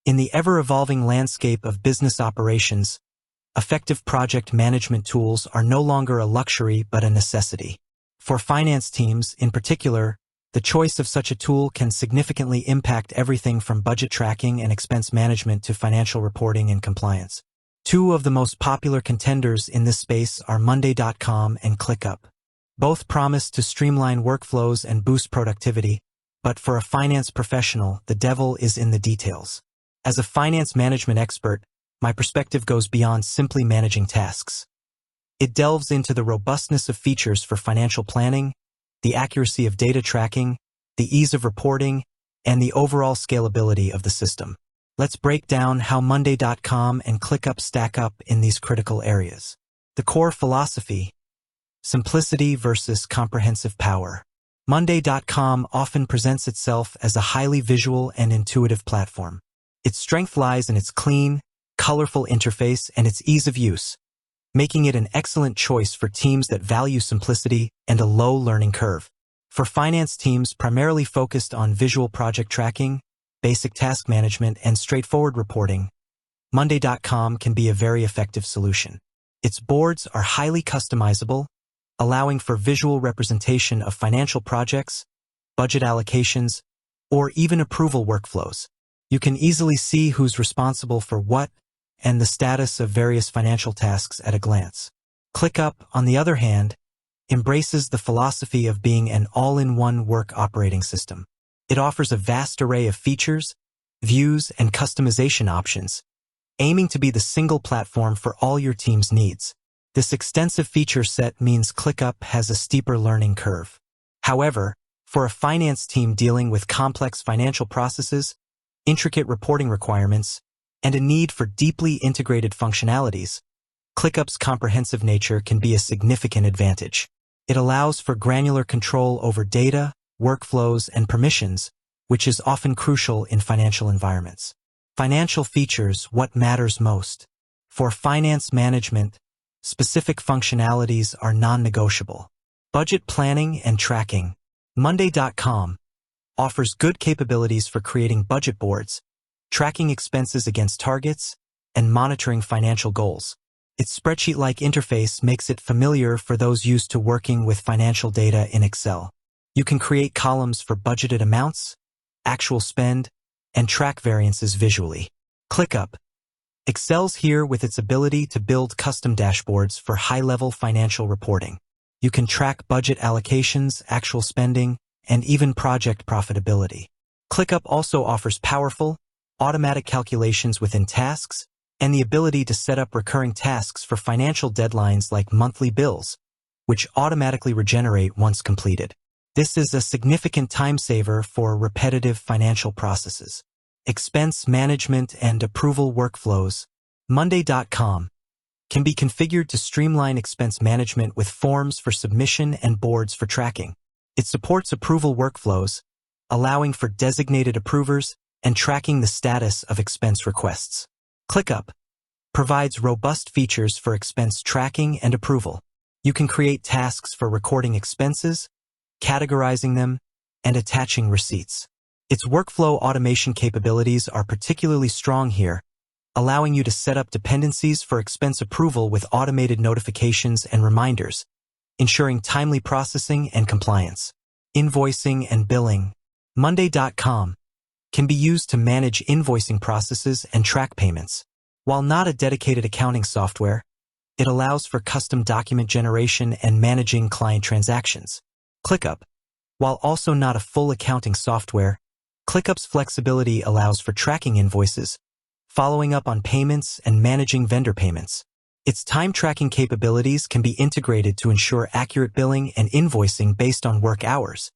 In the ever-evolving landscape of business operations, effective project management tools are no longer a luxury but a necessity. For finance teams, in particular, the choice of such a tool can significantly impact everything from budget tracking and expense management to financial reporting and compliance. Two of the most popular contenders in this space are Monday.com and ClickUp. Both promise to streamline workflows and boost productivity, but for a finance professional, the devil is in the details. As a finance management expert, my perspective goes beyond simply managing tasks. It delves into the robustness of features for financial planning, the accuracy of data tracking, the ease of reporting, and the overall scalability of the system. Let's break down how Monday.com and ClickUp stack up in these critical areas. The core philosophy: simplicity versus comprehensive power. Monday.com often presents itself as a highly visual and intuitive platform. Its strength lies in its clean, colorful interface and its ease of use, making it an excellent choice for teams that value simplicity and a low learning curve. For finance teams primarily focused on visual project tracking, basic task management, and straightforward reporting, Monday.com can be a very effective solution. Its boards are highly customizable, allowing for visual representation of financial projects, budget allocations, or even approval workflows. You can easily see who's responsible for what and the status of various financial tasks at a glance. ClickUp, on the other hand, embraces the philosophy of being an all-in-one work operating system. It offers a vast array of features, views, and customization options, aiming to be the single platform for all your team's needs. This extensive feature set means ClickUp has a steeper learning curve. However, for a finance team dealing with complex financial processes, intricate reporting requirements, and a need for deeply integrated functionalities, ClickUp's comprehensive nature can be a significant advantage. It allows for granular control over data, workflows, and permissions, which is often crucial in financial environments. Financial features: what matters most. For finance management, specific functionalities are non-negotiable. Budget planning and tracking. Monday.com offers good capabilities for creating budget boards, tracking expenses against targets, and monitoring financial goals. Its spreadsheet-like interface makes it familiar for those used to working with financial data in Excel. You can create columns for budgeted amounts, actual spend, and track variances visually. ClickUp excels here with its ability to build custom dashboards for high-level financial reporting. You can track budget allocations, actual spending, and even project profitability. ClickUp also offers powerful, automatic calculations within tasks and the ability to set up recurring tasks for financial deadlines like monthly bills, which automatically regenerate once completed. This is a significant time saver for repetitive financial processes. Expense management and approval workflows. Monday.com can be configured to streamline expense management with forms for submission and boards for tracking. It supports approval workflows, allowing for designated approvers and tracking the status of expense requests. ClickUp provides robust features for expense tracking and approval. You can create tasks for recording expenses, categorizing them, and attaching receipts. Its workflow automation capabilities are particularly strong here, allowing you to set up dependencies for expense approval with automated notifications and reminders, ensuring timely processing and compliance. Invoicing and billing. Monday.com can be used to manage invoicing processes and track payments. While not a dedicated accounting software, it allows for custom document generation and managing client transactions. ClickUp, while also not a full accounting software, ClickUp's flexibility allows for tracking invoices, following up on payments, and managing vendor payments. Its time tracking capabilities can be integrated to ensure accurate billing and invoicing based on work hours.